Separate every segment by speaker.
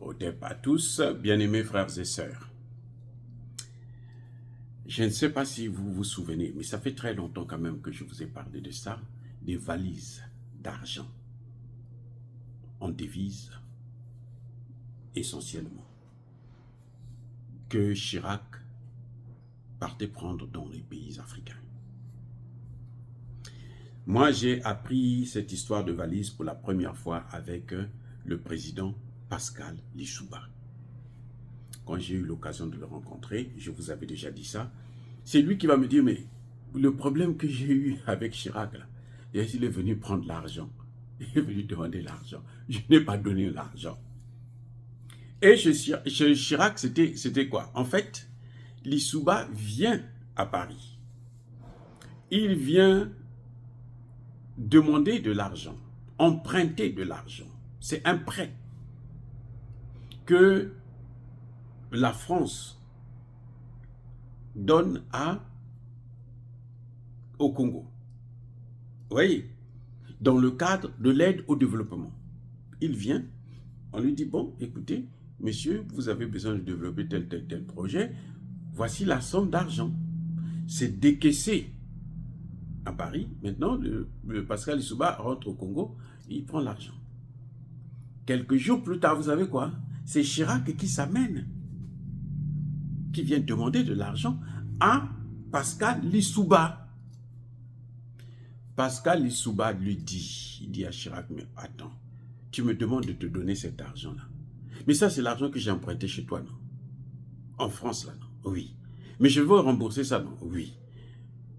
Speaker 1: Odep à tous, bien-aimés frères et sœurs. Je ne sais pas si vous vous souvenez, mais ça fait très longtemps quand même que je vous ai parlé de ça, des valises d'argent en devise, essentiellement, que Chirac partait prendre dans les pays africains. Moi, j'ai appris cette histoire de valise pour la première fois avec le président Pascal Lissouba. Quand j'ai eu l'occasion de le rencontrer, je vous avais déjà dit ça, c'est lui qui va me dire, mais le problème que j'ai eu avec Chirac, là, il est venu prendre l'argent. Il est venu demander l'argent. Je n'ai pas donné l'argent. Et chez Chirac, c'était quoi? En fait, Lissouba vient à Paris. Il vient demander de l'argent, emprunter de l'argent. C'est un prêt que la France donne au Congo. Vous voyez, dans le cadre de l'aide au développement. Il vient, on lui dit, bon, écoutez, monsieur, vous avez besoin de développer tel projet, voici la somme d'argent. C'est décaissé à Paris. Maintenant, le Pascal Lissouba rentre au Congo, il prend l'argent. Quelques jours plus tard, vous savez quoi? C'est Chirac qui s'amène, qui vient demander de l'argent à Pascal Lissouba. Pascal Lissouba lui dit, il dit à Chirac, mais attends, tu me demandes de te donner cet argent-là. Mais ça, c'est l'argent que j'ai emprunté chez toi, non? En France, là, non? Oui. Mais je veux rembourser ça, non? Oui.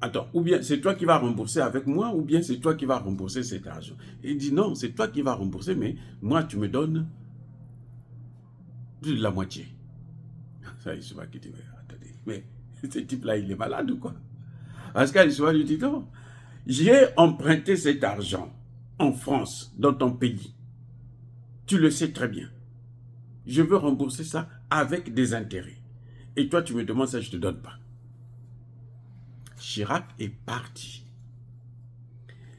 Speaker 1: Attends, ou bien c'est toi qui vas rembourser avec moi, ou bien c'est toi qui vas rembourser cet argent. Et il dit, non, c'est toi qui vas rembourser, mais moi, tu me donnes plus de la moitié. Ça, Lissouba qui dit, mais attendez, mais ce type-là, il est malade ou quoi? Pascal Lissouba lui dit, non, j'ai emprunté cet argent en France, dans ton pays. Tu le sais très bien. Je veux rembourser ça avec des intérêts. Et toi, tu me demandes ça, je ne te donne pas. Chirac est parti.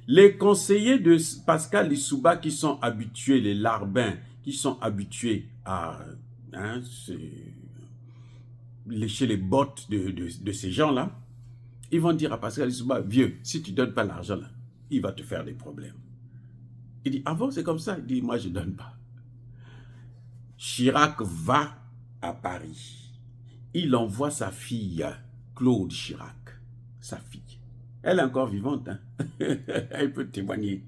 Speaker 1: Les conseillers de Pascal Lissouba qui sont habitués, les larbins, qui sont habitués à lécher les bottes de ces gens-là, ils vont dire à Pascal Lissouba, vieux, si tu ne donnes pas l'argent, là, il va te faire des problèmes. Il dit, ah bon, c'est comme ça? Il dit, moi, je ne donne pas. Chirac va à Paris. Il envoie sa fille, Claude Chirac, sa fille. Elle est encore vivante, hein? Elle peut témoigner.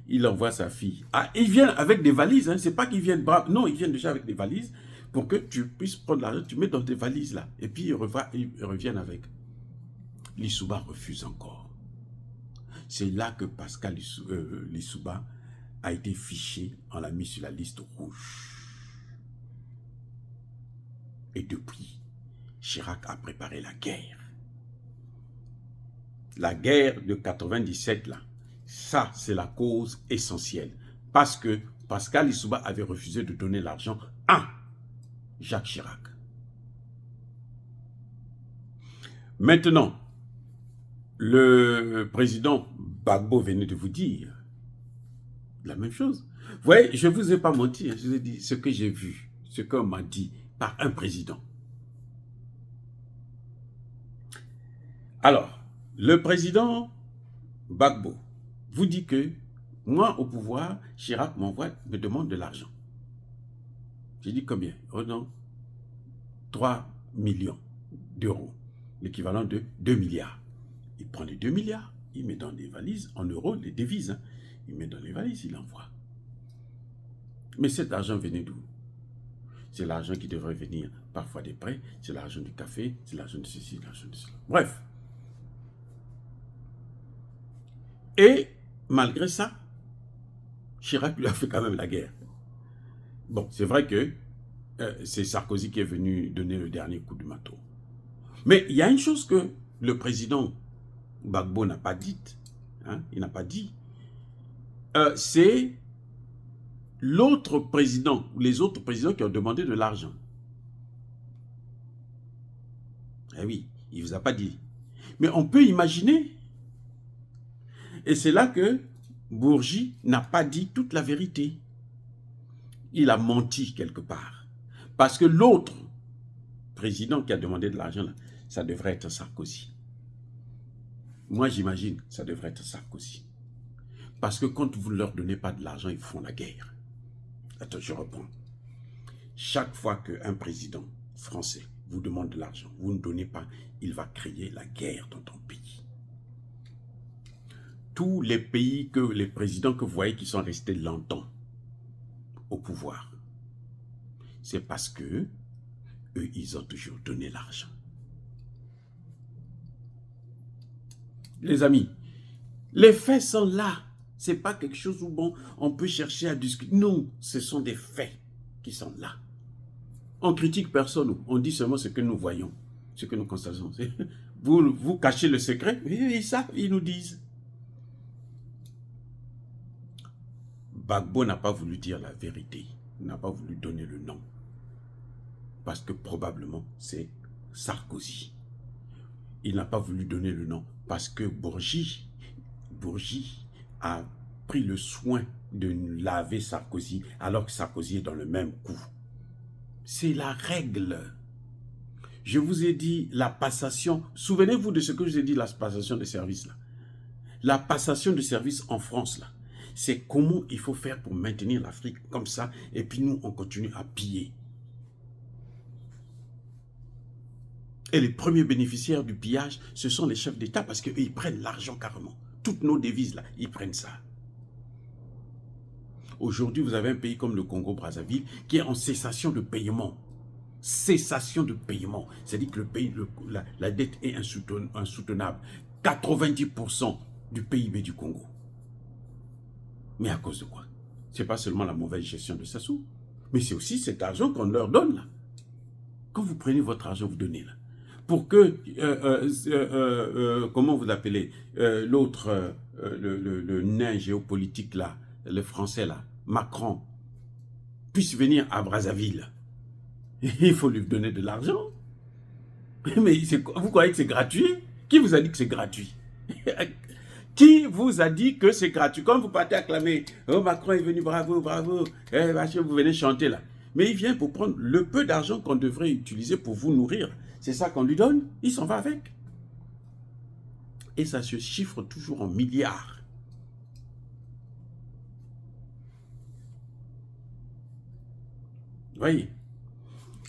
Speaker 1: Il envoie sa fille. Ah, ils viennent avec des valises, hein? C'est pas qu'ils viennent braves. Non, ils viennent déjà avec des valises pour que tu puisses prendre l'argent, tu mets dans tes valises là. Et puis ils reviennent avec. Lissouba refuse encore. C'est là que Pascal Lissouba a été fiché, on l'a mis sur la liste rouge. Et depuis, Chirac a préparé la guerre. La guerre de 97, là, ça, c'est la cause essentielle. Parce que Pascal Lissouba avait refusé de donner l'argent à Jacques Chirac. Maintenant, le président Gbagbo venait de vous dire la même chose. Vous voyez, je ne vous ai pas menti, je vous ai dit ce que j'ai vu, ce qu'on m'a dit par un président. Alors, le président Gbagbo vous dit que moi, au pouvoir, Chirac me demande de l'argent. J'ai dit combien? Oh non, 3 millions d'euros, l'équivalent de 2 milliards. Il prend les 2 milliards, il met dans des valises, en euros, les devises. Hein. Il met dans les valises, il envoie. Mais cet argent venait d'où? C'est l'argent qui devrait venir parfois des prêts, c'est l'argent du café, c'est l'argent de ceci, l'argent de cela. Bref. Et malgré ça, Chirac lui a fait quand même la guerre. Bon, c'est vrai que c'est Sarkozy qui est venu donner le dernier coup de marteau. Mais il y a une chose que le président Gbagbo n'a pas dite, hein, il n'a pas dit, c'est l'autre président, ou les autres présidents qui ont demandé de l'argent. Eh oui, il ne vous a pas dit. Mais on peut imaginer. Et c'est là que Bourgi n'a pas dit toute la vérité. il a menti quelque part. Parce que l'autre président qui a demandé de l'argent, ça devrait être Sarkozy. Moi, j'imagine, ça devrait être Sarkozy. Parce que quand vous ne leur donnez pas de l'argent, ils font la guerre. Attends, je reprends. Chaque fois qu'un président français vous demande de l'argent, vous ne donnez pas, il va créer la guerre dans ton pays. Tous les pays, les présidents que vous voyez qui sont restés longtemps au pouvoir, c'est parce que eux, ils ont toujours donné l'argent. Les amis, les faits sont là. Ce n'est pas quelque chose où bon, on peut chercher à discuter. Non, ce sont des faits qui sont là. On critique personne, on dit seulement ce que nous voyons, ce que nous constatons. Vous cachez le secret, et ça, ils nous disent. Gbagbo n'a pas voulu dire la vérité, il n'a pas voulu donner le nom. Parce que probablement, c'est Sarkozy. Il n'a pas voulu donner le nom parce que Bourgi a pris le soin de laver Sarkozy alors que Sarkozy est dans le même coup. C'est la règle. Je vous ai dit la passation. Souvenez-vous de ce que je vous ai dit, la passation de service là. La passation de service en France là, c'est comment il faut faire pour maintenir l'Afrique comme ça et puis nous on continue à piller. Et les premiers bénéficiaires du pillage, ce sont les chefs d'État parce qu'ils prennent l'argent carrément. Toutes nos devises là, ils prennent ça. Aujourd'hui, vous avez un pays comme le Congo-Brazzaville qui est en cessation de paiement. Cessation de paiement. C'est-à-dire que le pays, la dette est insoutenable. 90% du PIB du Congo. Mais à cause de quoi? Ce n'est pas seulement la mauvaise gestion de Sassou, mais c'est aussi cet argent qu'on leur donne là. Quand vous prenez votre argent, vous donnez là. Pour que, comment vous l'appelez, l'autre, le nain géopolitique là, le français là, Macron, puisse venir à Brazzaville. Il faut lui donner de l'argent. Mais vous croyez que c'est gratuit? Qui vous a dit que c'est gratuit? Qui vous a dit que c'est gratuit? Quand vous partez acclamer, oh Macron est venu, bravo, bravo, vous venez chanter là. Mais il vient pour prendre le peu d'argent qu'on devrait utiliser pour vous nourrir. C'est ça qu'on lui donne, il s'en va avec. Et ça se chiffre toujours en milliards. Vous voyez?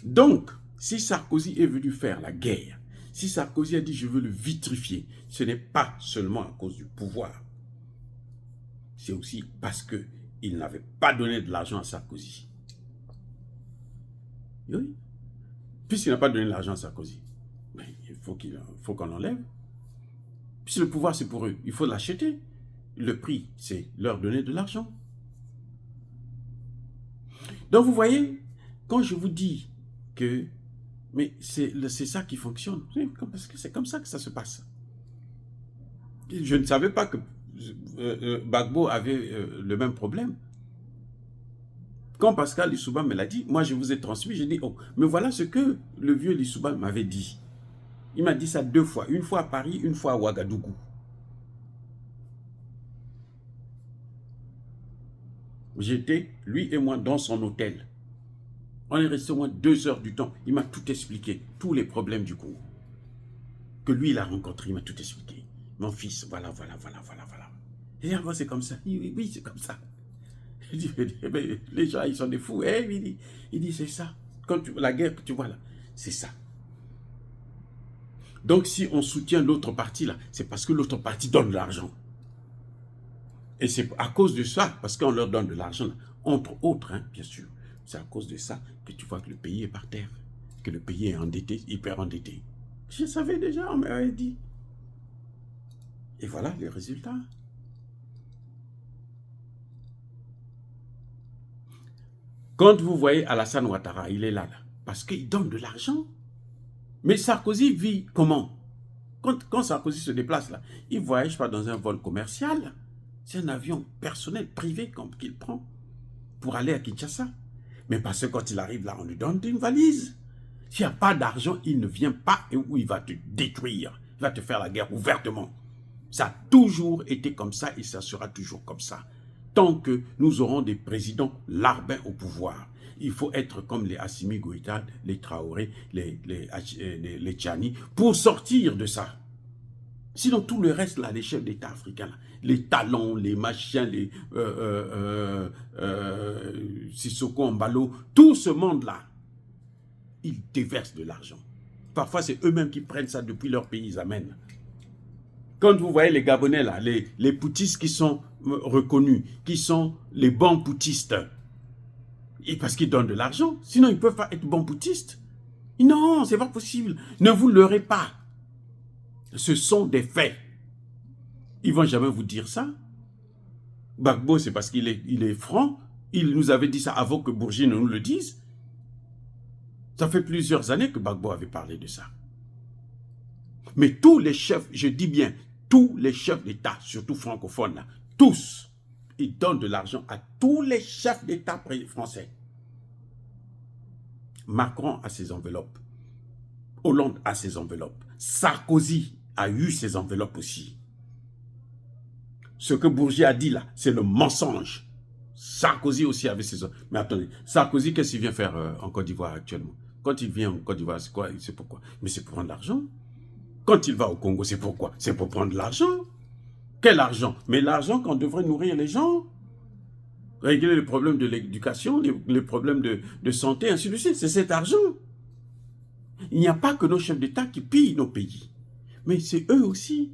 Speaker 1: Donc, si Sarkozy est venu faire la guerre, si Sarkozy a dit je veux le vitrifier, ce n'est pas seulement à cause du pouvoir. C'est aussi parce qu'il n'avait pas donné de l'argent à Sarkozy. Oui. Puisqu'il n'a pas donné de l'argent à Sarkozy, ben, il faut qu'on l'enlève. Puisque le pouvoir, c'est pour eux. Il faut l'acheter. Le prix, c'est leur donner de l'argent. Donc, vous voyez, quand je vous dis que mais c'est ça qui fonctionne, parce que c'est comme ça que ça se passe. Je ne savais pas que Gbagbo avait le même problème. Quand Pascal Lissouba me l'a dit, moi je vous ai transmis, j'ai dit, oh, mais voilà ce que le vieux Lissouba m'avait dit. Il m'a dit ça 2 fois, une fois à Paris, une fois à Ouagadougou. J'étais, lui et moi, dans son hôtel. On est resté au moins 2 heures du temps. Il m'a tout expliqué, tous les problèmes du Congo. Que lui, il a rencontré, il m'a tout expliqué. Mon fils, voilà. Et moi, c'est comme ça. Oui, c'est comme ça. Il dit, mais les gens, ils sont des fous. Il dit, c'est ça. Quand la guerre que tu vois là, c'est ça. Donc, si on soutient l'autre partie là, c'est parce que l'autre partie donne de l'argent. Et c'est à cause de ça, parce qu'on leur donne de l'argent, entre autres, hein, bien sûr, c'est à cause de ça que tu vois que le pays est par terre, que le pays est endetté, hyper endetté. Je savais déjà, on m'avait dit. Et voilà les résultats. Quand vous voyez Alassane Ouattara, il est là, parce qu'il donne de l'argent. Mais Sarkozy vit comment? Quand Sarkozy se déplace là, il ne voyage pas dans un vol commercial. C'est un avion personnel, privé qu'il prend pour aller à Kinshasa. Mais parce que quand il arrive là, on lui donne une valise. S'il n'y a pas d'argent, il ne vient pas et où il va te détruire. Il va te faire la guerre ouvertement. Ça a toujours été comme ça et ça sera toujours comme ça. tant que nous aurons des présidents larbins au pouvoir. Il faut être comme les Assimi Goïta, les Traoré, les Tchani, pour sortir de ça. Sinon, tout le reste, là, les chefs d'État africains, là, les talons, les machins, les Sissoko Mbalo, tout ce monde-là, ils déversent de l'argent. Parfois, c'est eux-mêmes qui prennent ça depuis leur pays, ils amènent. Quand vous voyez les Gabonais, là, les poutistes qui sont reconnus, qui sont les bons poutistes, et parce qu'ils donnent de l'argent, sinon ils ne peuvent pas être bons poutistes. Non, c'est pas possible. Ne vous leurrez pas. Ce sont des faits. Ils ne vont jamais vous dire ça. Gbagbo, c'est parce qu'il est franc. Il nous avait dit ça avant que Bourgi ne nous le dise. Ça fait plusieurs années que Gbagbo avait parlé de ça. Mais tous les chefs, je dis bien, tous les chefs d'État, surtout francophones, là, tous, ils donnent de l'argent à tous les chefs d'État français. Macron a ses enveloppes. Hollande a ses enveloppes. Sarkozy a eu ses enveloppes aussi. Ce que Bourgi a dit là, c'est le mensonge. Sarkozy aussi avait ses enveloppes. Mais attendez, Sarkozy, qu'est-ce qu'il vient faire en Côte d'Ivoire actuellement? Quand il vient en Côte d'Ivoire, c'est quoi? C'est pourquoi? Mais c'est pour prendre l'argent. Quand il va au Congo, c'est pourquoi? C'est pour prendre l'argent. Quel argent? Mais l'argent qu'on devrait nourrir les gens. Régler les problèmes de l'éducation, les problèmes de santé, ainsi de suite. C'est cet argent. Il n'y a pas que nos chefs d'État qui pillent nos pays. Mais c'est eux aussi.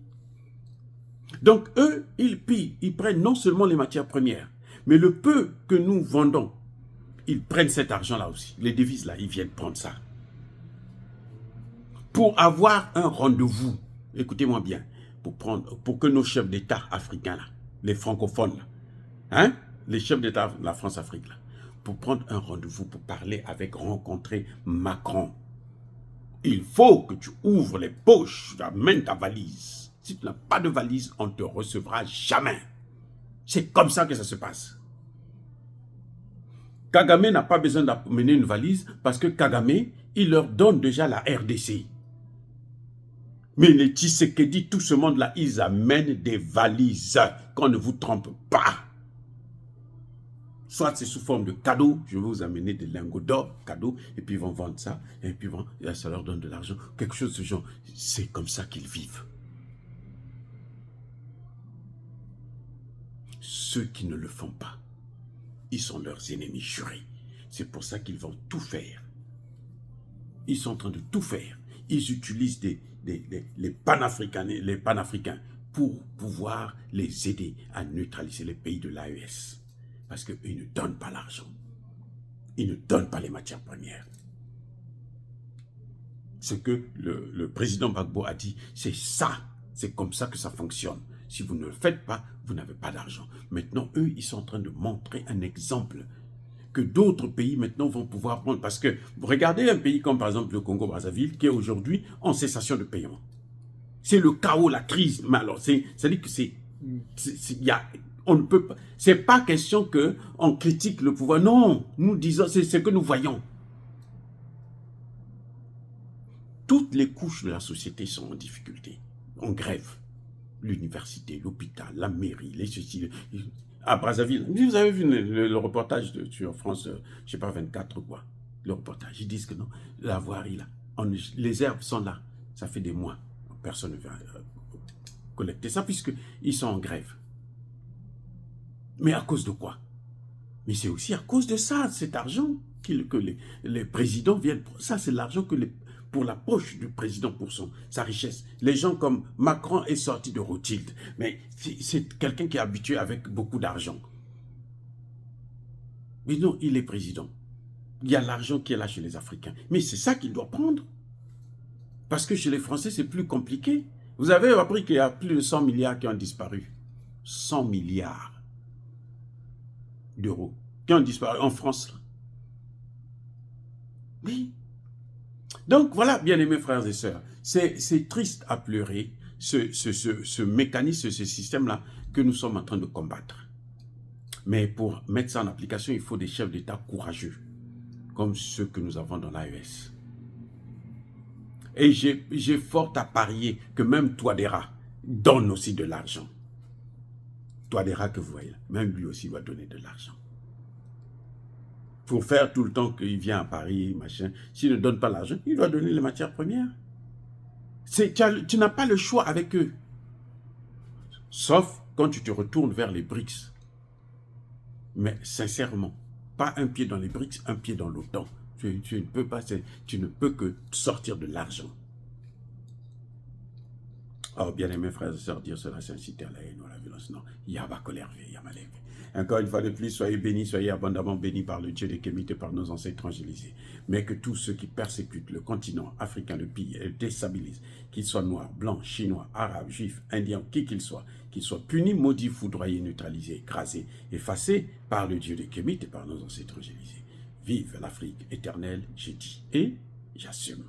Speaker 1: Donc eux, ils pillent. Ils prennent non seulement les matières premières, mais le peu que nous vendons, ils prennent cet argent-là aussi. Les devises là, ils viennent prendre ça. Pour avoir un rendez-vous, écoutez-moi bien, pour que nos chefs d'État africains, là, les francophones, là, hein, les chefs d'État de la France-Afrique, là, pour prendre un rendez-vous, pour parler avec, rencontrer Macron, il faut que tu ouvres les poches, tu amènes ta valise. Si tu n'as pas de valise, on ne te recevra jamais. C'est comme ça que ça se passe. Kagame n'a pas besoin d'amener une valise parce que Kagame, il leur donne déjà la RDC. Mais les Tshisekedi, tout ce monde-là, ils amènent des valises. Qu'on ne vous trompe pas. Soit c'est sous forme de cadeau, je vais vous amener des lingots d'or, cadeau, et puis ils vont vendre ça, et puis ça leur donne de l'argent. Quelque chose de ce genre. C'est comme ça qu'ils vivent. Ceux qui ne le font pas, ils sont leurs ennemis jurés. C'est pour ça qu'ils vont tout faire. Ils sont en train de tout faire. Ils utilisent les panafricains pour pouvoir les aider à neutraliser les pays de l'AES. Parce qu'ils ne donnent pas l'argent. Ils ne donnent pas les matières premières. Ce que le président Gbagbo a dit, c'est ça. C'est comme ça que ça fonctionne. Si vous ne le faites pas, vous n'avez pas d'argent. Maintenant, eux, ils sont en train de montrer un exemple que d'autres pays maintenant vont pouvoir prendre. Parce que regardez un pays comme par exemple le Congo-Brazzaville qui est aujourd'hui en cessation de paiement. C'est le chaos, la crise. Mais alors, c'est-à-dire que on ne peut pas. C'est pas question que on critique le pouvoir. Non, nous disons, c'est ce que nous voyons. Toutes les couches de la société sont en difficulté, en grève. L'université, l'hôpital, la mairie, les ceci. À Brazzaville, vous avez vu le reportage sur France, je ne sais pas, 24 ou quoi. Le reportage, ils disent que non, la voirie là, les herbes sont là. Ça fait des mois. Personne ne vient collecter ça puisqu'ils sont en grève. Mais à cause de quoi? Mais c'est aussi à cause de ça, cet argent que les présidents viennent. Ça, c'est l'argent pour la poche du président, pour sa richesse. Les gens comme Macron est sorti de Rothschild. Mais c'est quelqu'un qui est habitué avec beaucoup d'argent. Mais non, il est président. Il y a l'argent qui est là chez les Africains. Mais c'est ça qu'il doit prendre. Parce que chez les Français, c'est plus compliqué. Vous avez appris qu'il y a plus de 100 milliards qui ont disparu. 100 milliards d'euros qui ont disparu en France. Oui. Donc voilà, bien-aimés frères et sœurs, c'est triste à pleurer, ce mécanisme, ce système-là que nous sommes en train de combattre. Mais pour mettre ça en application, il faut des chefs d'État courageux, comme ceux que nous avons dans l'AES. Et j'ai fort à parier que même Touadéra donne aussi de l'argent. Touadéra que vous voyez là, même lui aussi va donner de l'argent. Pour faire tout le temps qu'il vient à Paris, machin, s'il ne donne pas l'argent, il doit donner les matières premières. Tu n'as pas le choix avec eux. Sauf quand tu te retournes vers les BRICS. Mais sincèrement, pas un pied dans les BRICS, un pied dans l'OTAN. Tu ne peux que sortir de l'argent. Oh, bien-aimés frères et sœurs, dire cela, c'est inciter à la haine ou à la violence. Non, Yaba colère, Yamalek. Encore une fois de plus, soyez bénis, soyez abondamment bénis par le Dieu des Kémites et par nos ancêtres angélisés. Mais que tous ceux qui persécutent le continent africain, le pillent et le déstabilisent, qu'ils soient noirs, blancs, chinois, arabes, juifs, indiens, qui qu'ils soient punis, maudits, foudroyés, neutralisés, écrasés, effacés par le Dieu des Kémites et par nos ancêtres angélisés. Vive l'Afrique éternelle, j'ai dit, et j'assume.